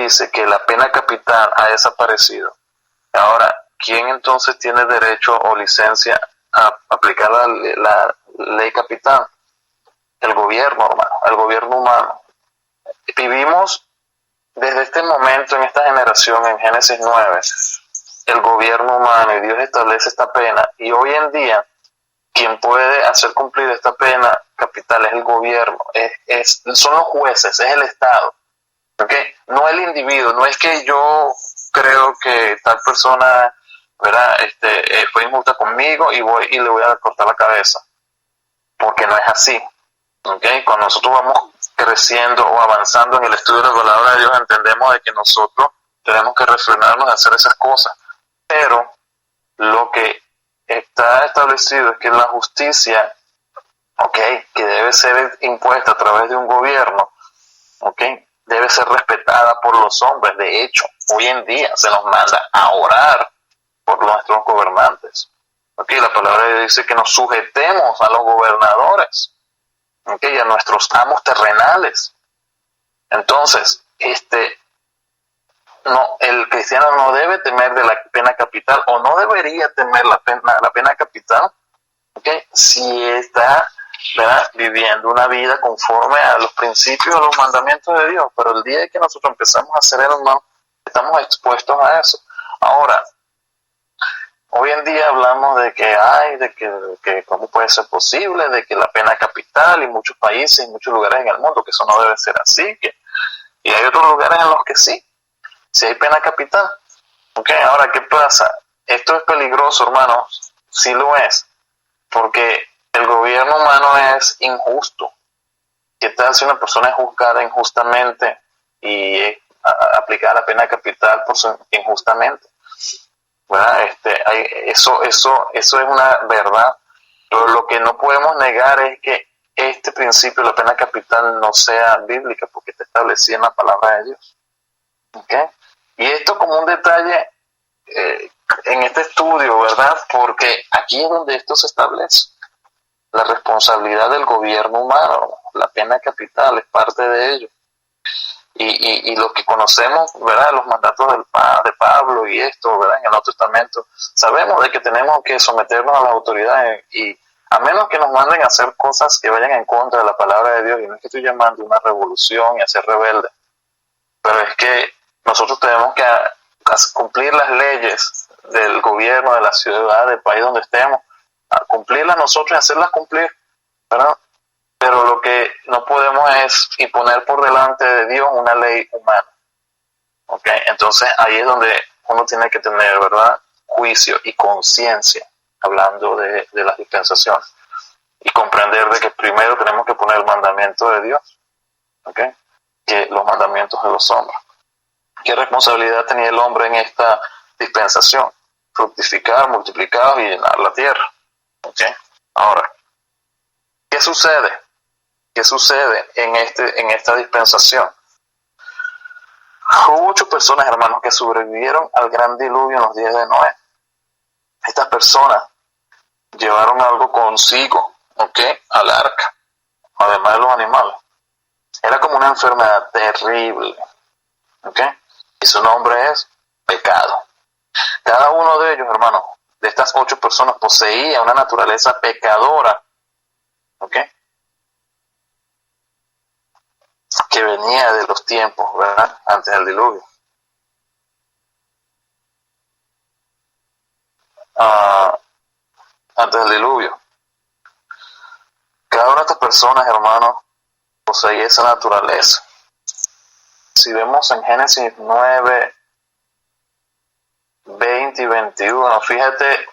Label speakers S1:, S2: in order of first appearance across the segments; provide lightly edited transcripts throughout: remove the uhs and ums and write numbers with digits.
S1: dice que la pena capital ha desaparecido, ahora, ¿quién entonces tiene derecho o licencia a aplicar la ley capital? El gobierno, hermano, el gobierno humano. Vivimos desde este momento, en esta generación, en Génesis 9, el gobierno humano, y Dios establece esta pena, y hoy en día quien puede hacer cumplir esta pena capital es el gobierno, son los jueces, es el Estado, ¿okay? No el individuo. No es que yo creo que tal persona, ¿verdad? Fue injusta conmigo y voy y le voy a cortar la cabeza, porque no es así, ¿okay? Cuando nosotros vamos creciendo o avanzando en el estudio de la palabra de Dios, entendemos de que nosotros tenemos que refrenarnos de hacer esas cosas, pero lo que está establecido es que la justicia, que debe ser impuesta a través de un gobierno, debe ser respetada por los hombres. De hecho, hoy en día se nos manda a orar por nuestros gobernantes. La palabra de Dios dice que nos sujetemos a los gobernadores, y a nuestros amos terrenales. Entonces, el cristiano no debe temer de la pena capital, o no debería temer la pena capital, si está, ¿verdad?, viviendo una vida conforme a los principios, a los mandamientos de Dios. Pero el día que nosotros empezamos a hacer el mal, estamos expuestos a eso. Ahora, hoy en día hablamos de que cómo puede ser posible, de que la pena capital, y muchos países, en muchos lugares en el mundo, que eso no debe ser así, y hay otros lugares en los que sí hay pena capital. Ahora, ¿qué pasa? Esto es peligroso, hermanos, sí lo es, porque el gobierno humano es injusto. ¿Qué tal si una persona es juzgada injustamente y aplicar la pena capital injustamente? ¿Verdad? Eso es una verdad, pero lo que no podemos negar es que este principio de la pena capital no sea bíblica, porque está establecida en la palabra de Dios. Y esto como un detalle en este estudio, ¿verdad? Porque aquí es donde esto se establece. La responsabilidad del gobierno humano, la pena capital es parte de ello. Y lo que conocemos, ¿verdad?, los mandatos de Pablo y esto, ¿verdad?, en el Nuevo Testamento, sabemos de que tenemos que someternos a las autoridades, y a menos que nos manden a hacer cosas que vayan en contra de la palabra de Dios, y no es que estoy llamando a una revolución y a ser rebelde, pero es que nosotros tenemos que cumplir las leyes del gobierno, de la ciudad, del país donde estemos, a cumplirlas nosotros y hacerlas cumplir, ¿verdad? Pero lo que no podemos es imponer por delante de Dios una ley humana. Entonces ahí es donde uno tiene que tener, ¿verdad?, juicio y conciencia, hablando de las dispensaciones, y comprender de que primero tenemos que poner el mandamiento de Dios, que los mandamientos de los hombres. ¿Qué responsabilidad tenía el hombre en esta dispensación? Fructificar, multiplicar y llenar la tierra. Ahora, ¿qué sucede? ¿Qué sucede en esta dispensación? Hubo 8 personas, hermanos, que sobrevivieron al gran diluvio en los días de Noé. Estas personas llevaron algo consigo, al arca, además de los animales. Era como una enfermedad terrible, y su nombre es pecado. Cada uno de ellos, hermanos, de estas 8 personas, poseía una naturaleza pecadora, que venía de los tiempos, ¿verdad?, antes del diluvio. Antes del diluvio. Cada una de estas personas, hermanos, poseía esa naturaleza. Si vemos en Génesis 9, 20 y 21, fíjate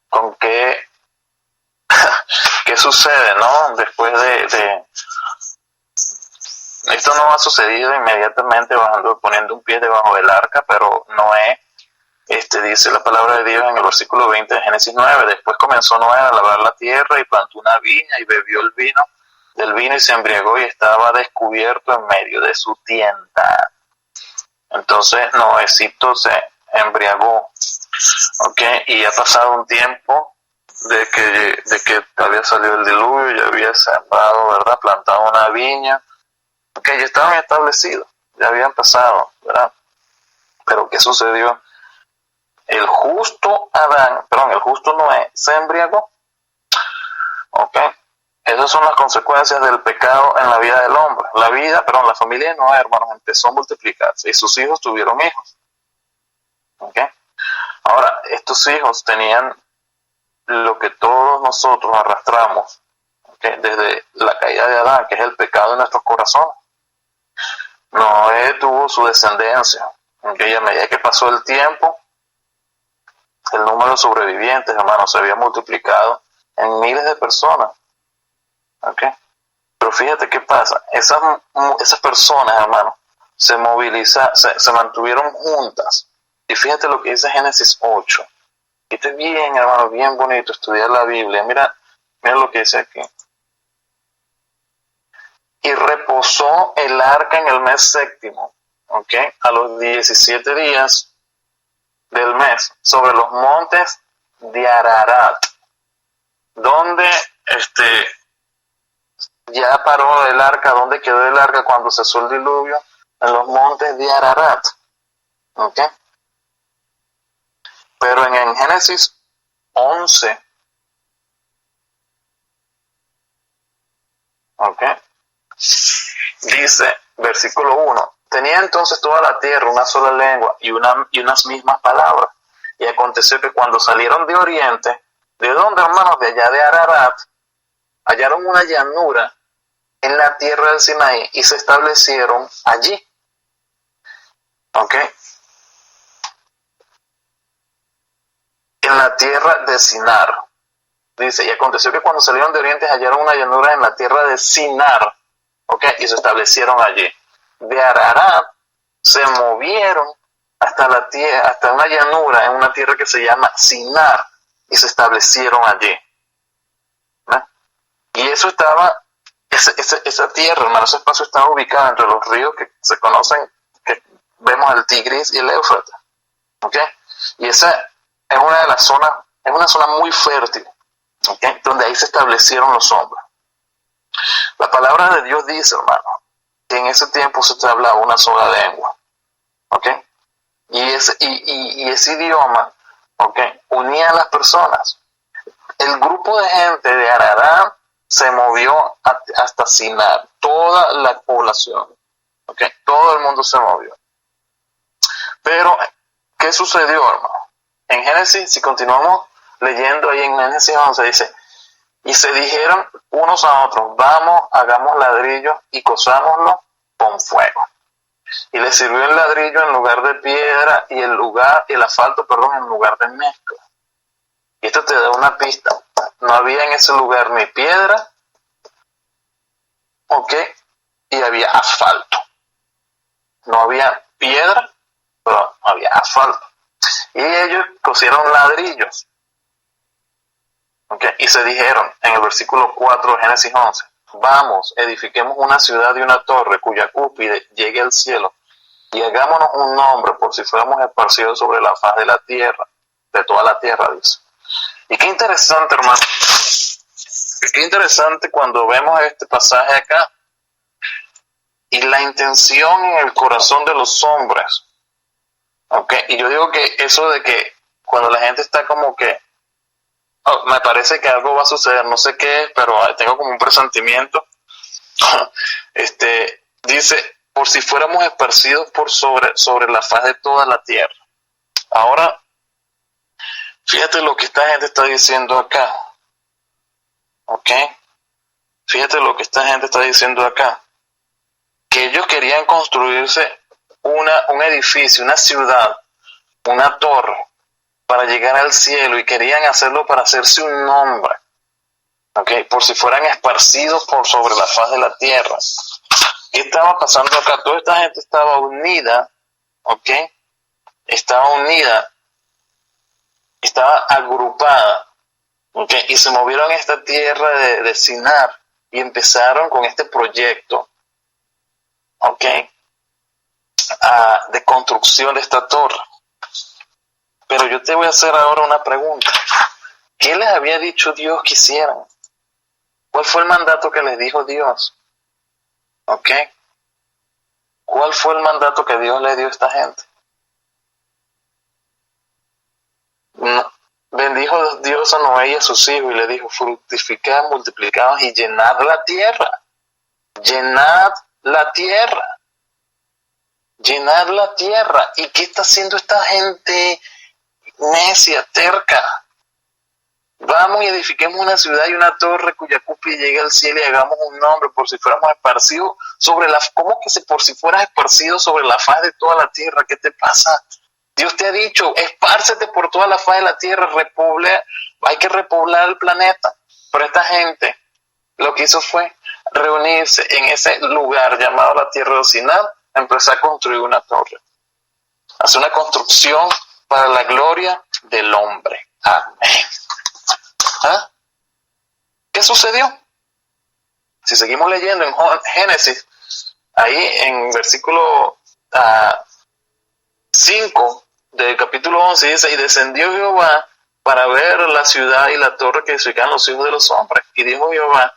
S1: con qué sucede, ¿no? Después de esto no ha sucedido inmediatamente poniendo un pie debajo del arca, pero Noé, dice la palabra de Dios en el versículo 20 de Génesis 9, después comenzó Noé a labrar la tierra y plantó una viña y bebió del vino y se embriagó y estaba descubierto en medio de su tienda. Entonces Noécito se embriagó, y ha pasado un tiempo de que había salido el diluvio, ya había sembrado, ¿verdad?, plantado una viña, ya estaban establecidos, ya habían pasado, ¿verdad?, Pero ¿qué sucedió? El justo Noé se embriagó. ¿Ok? Esas son las consecuencias del pecado en la vida del hombre. La familia de Noé, hermanos, empezó a multiplicarse y sus hijos tuvieron hijos. ¿Ok? Ahora, estos hijos tenían lo que todos nosotros arrastramos, ¿okay? Desde la caída de Adán, que es el pecado de nuestros corazones. Noé tuvo su descendencia. ¿Okay? Y a medida que pasó el tiempo, el número de sobrevivientes, hermanos, se había multiplicado en miles de personas. ¿Okay? Pero fíjate qué pasa. Esas personas, hermanos, se mantuvieron juntas. Y fíjate lo que dice Génesis 8. Y esto es bien, hermano, bien bonito estudiar la Biblia. Mira lo que dice aquí. Y reposó el arca en el mes séptimo, ¿ok? A los 17 días del mes, sobre los montes de Ararat, donde ya paró el arca, donde quedó el arca cuando cesó el diluvio, en los montes de Ararat, ¿ok? Pero en Génesis 11, ¿ok? Dice, versículo 1, tenía entonces toda la tierra una sola lengua y unas mismas palabras. Y aconteció que cuando salieron de oriente, ¿de dónde, hermanos? De allá de Ararat, hallaron una llanura en la tierra del Sinaí y se establecieron allí. ¿Ok? En la tierra de Sinar. Dice, y aconteció que cuando salieron de oriente hallaron una llanura en la tierra de Sinar. ¿Ok? Y se establecieron allí. De Ararat se movieron hasta una llanura en una tierra que se llama Sinar y se establecieron allí. ¿No? Y eso estaba, esa tierra, hermano, ese espacio estaba ubicado entre los ríos que se conocen, que vemos el Tigris y el Éufrates. ¿Ok? Y esa es una de las zonas, es una zona muy fértil, ¿ok? Donde ahí se establecieron los hombres. La palabra de Dios dice, hermano, que en ese tiempo se te hablaba una sola lengua, ¿ok? Y ese idioma, ¿ok?, unía a las personas. El grupo de gente de Ararat se movió hasta Sinar, toda la población, ¿ok? Todo el mundo se movió. Pero, ¿qué sucedió, hermano? En Génesis, si continuamos leyendo ahí en Génesis 11, dice, y se dijeron unos a otros, vamos, hagamos ladrillos y cosámoslo con fuego. Y le sirvió el ladrillo en lugar de piedra y el asfalto, en lugar de mezcla. Y esto te da una pista. No había en ese lugar ni piedra, ¿ok? Y había asfalto. No había piedra, pero había asfalto. Y ellos cosieron ladrillos, ¿ok? Y se dijeron en el versículo 4 de Génesis 11, vamos, edifiquemos una ciudad y una torre cuya cúspide llegue al cielo y hagámonos un nombre por si fuéramos esparcidos sobre la faz de la tierra, de toda la tierra, dice. Y qué interesante, hermano. Qué interesante cuando vemos este pasaje acá y la intención en el corazón de los hombres. Okay. Y yo digo que eso de que cuando la gente está como que me parece que algo va a suceder, no sé qué es, pero tengo como un presentimiento. Dice, por si fuéramos esparcidos sobre la faz de toda la tierra. Ahora, fíjate lo que esta gente está diciendo acá. ¿Ok? Fíjate lo que esta gente está diciendo acá. Que ellos querían construirse un edificio, una ciudad, una torre, para llegar al cielo, y querían hacerlo para hacerse un nombre, ¿ok? Por si fueran esparcidos sobre la faz de la tierra. ¿Qué estaba pasando acá? Toda esta gente estaba unida, ¿ok? Estaba unida, estaba agrupada, ¿ok? Y se movieron a esta tierra de Sinar y empezaron con este proyecto, ¿ok?, de construcción de esta torre. Pero yo te voy a hacer ahora una pregunta. ¿Qué les había dicho Dios que hicieran? ¿Cuál fue el mandato que les dijo Dios? ¿Ok? ¿Cuál fue el mandato que Dios le dio a esta gente? bendijo Dios a Noé y a sus hijos y le dijo, fructificad, multiplicaos y llenad la tierra. Llenad la tierra. Llenad la tierra. ¿Y qué está haciendo esta gente necia, terca? Vamos y edifiquemos una ciudad y una torre cuya cúspide llegue al cielo y hagamos un nombre por si fuéramos esparcidos sobre la... ¿Cómo que por si fueras esparcido sobre la faz de toda la tierra? ¿Qué te pasa? Dios te ha dicho, espárcete por toda la faz de la tierra, hay que repoblar el planeta. Pero esta gente lo que hizo fue reunirse en ese lugar llamado la tierra de Sinar, empezar a construir una torre. Hacer una construcción para la gloria del hombre. Amén. ¿Ah? ¿Qué sucedió? Si seguimos leyendo en Génesis, ahí en versículo 5 del capítulo 11 dice, y descendió Jehová para ver la ciudad y la torre que edifican los hijos de los hombres. Y dijo Jehová,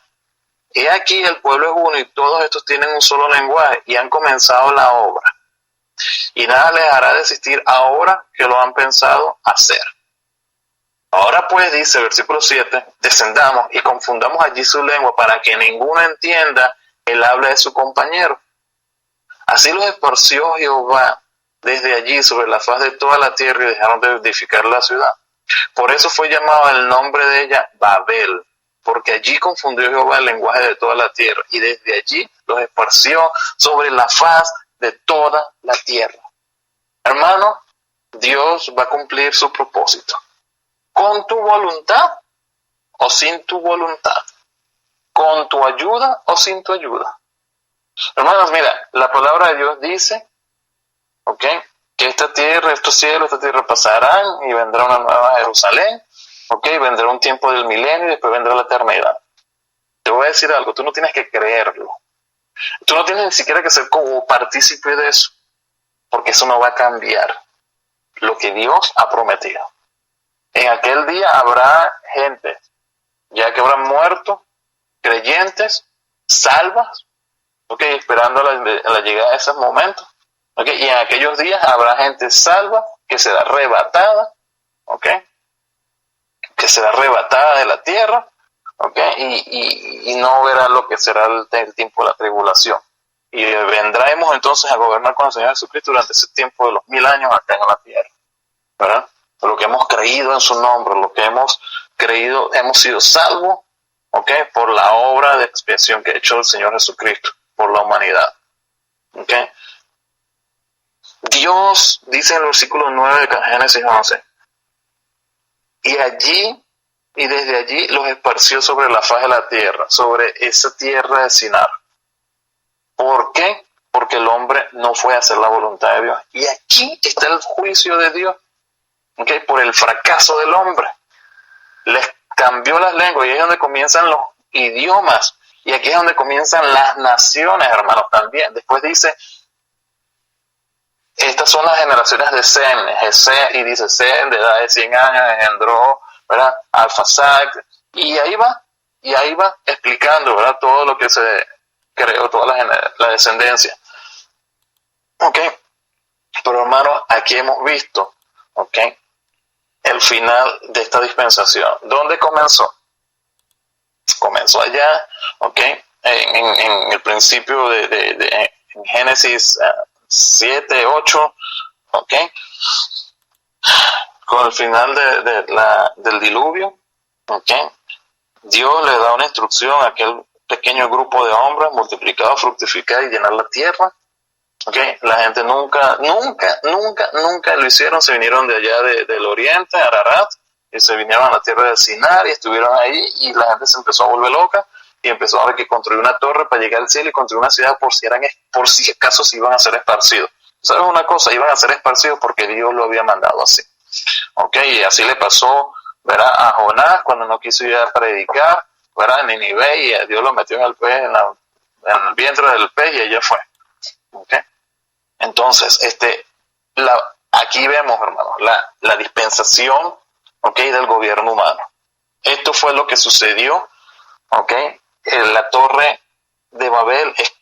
S1: he aquí el pueblo es uno y todos estos tienen un solo lenguaje y han comenzado la obra. Y nada les hará desistir ahora que lo han pensado hacer. Ahora pues, dice versículo 7, descendamos y confundamos allí su lengua para que ninguno entienda el habla de su compañero. Así los esparció Jehová desde allí sobre la faz de toda la tierra y dejaron de edificar la ciudad. Por eso fue llamado el nombre de ella Babel, porque allí confundió Jehová el lenguaje de toda la tierra y desde allí los esparció sobre la faz de toda la tierra. Hermano, Dios va a cumplir su propósito. ¿Con tu voluntad o sin tu voluntad? ¿Con tu ayuda o sin tu ayuda? Hermanos, mira, la palabra de Dios dice, ¿ok?, que esta tierra, estos cielos, esta tierra pasarán y vendrá una nueva Jerusalén, ¿ok?, vendrá un tiempo del milenio y después vendrá la eternidad. Te voy a decir algo, tú no tienes que creerlo. Tú no tienes ni siquiera que ser como partícipe de eso, porque eso no va a cambiar lo que Dios ha prometido. En aquel día habrá gente, ya que habrán muerto, creyentes, salvas, okay, esperando la llegada de esos momentos. Okay, y en aquellos días habrá gente salva que será arrebatada, okay, que será arrebatada de la tierra, okay, y no verá lo que será el tiempo de la tribulación. Y vendremos entonces a gobernar con el Señor Jesucristo durante ese tiempo de los 1000 años acá en la tierra, ¿verdad? Lo que hemos creído en su nombre, lo que hemos creído, hemos sido salvos, ¿okay?, por la obra de expiación que ha hecho el Señor Jesucristo por la humanidad. ¿Okay? Dios dice en el versículo 9 de Génesis 11, y desde allí los esparció sobre la faz de la tierra, sobre esa tierra de Sinar. ¿Por qué? Porque el hombre no fue a hacer la voluntad de Dios. Y aquí está el juicio de Dios, ¿okay?, por el fracaso del hombre. Les cambió las lenguas y ahí es donde comienzan los idiomas. Y aquí es donde comienzan las naciones, hermanos, también. Después dice, estas son las generaciones de Sem, y dice Sem, de edad de 100 años, engendró, ¿verdad?, Arfaxad, y ahí va explicando, ¿verdad?, todo lo que se creó, toda la descendencia. ¿Ok? Pero, hermano, aquí hemos visto, ¿ok?, el final de esta dispensación. ¿Dónde comenzó? Comenzó allá, ¿ok?, en el principio en Génesis 7, 8, ¿ok?, con el final del diluvio, ¿ok?, Dios le da una instrucción a aquel pequeño grupo de hombres, multiplicar, fructificar y llenar la tierra. Okay. La gente nunca lo hicieron, se vinieron de allá del oriente, Ararat, y se vinieron a la tierra de Sinar y estuvieron ahí y la gente se empezó a volver loca y empezó a ver que construir una torre para llegar al cielo y construir una ciudad por si acaso se iban a ser esparcidos. ¿Sabes una cosa? Iban a ser esparcidos porque Dios lo había mandado así. Okay. Y así le pasó, ¿verdad?, a Jonás cuando no quiso ir a predicar, ¿verdad?, en Nínive, y Dios lo metió en el pez, en el vientre del pez y allá fue. Okay. Entonces, aquí vemos, hermanos, la dispensación, okay, del gobierno humano. Esto fue lo que sucedió, okay. La torre de Babel es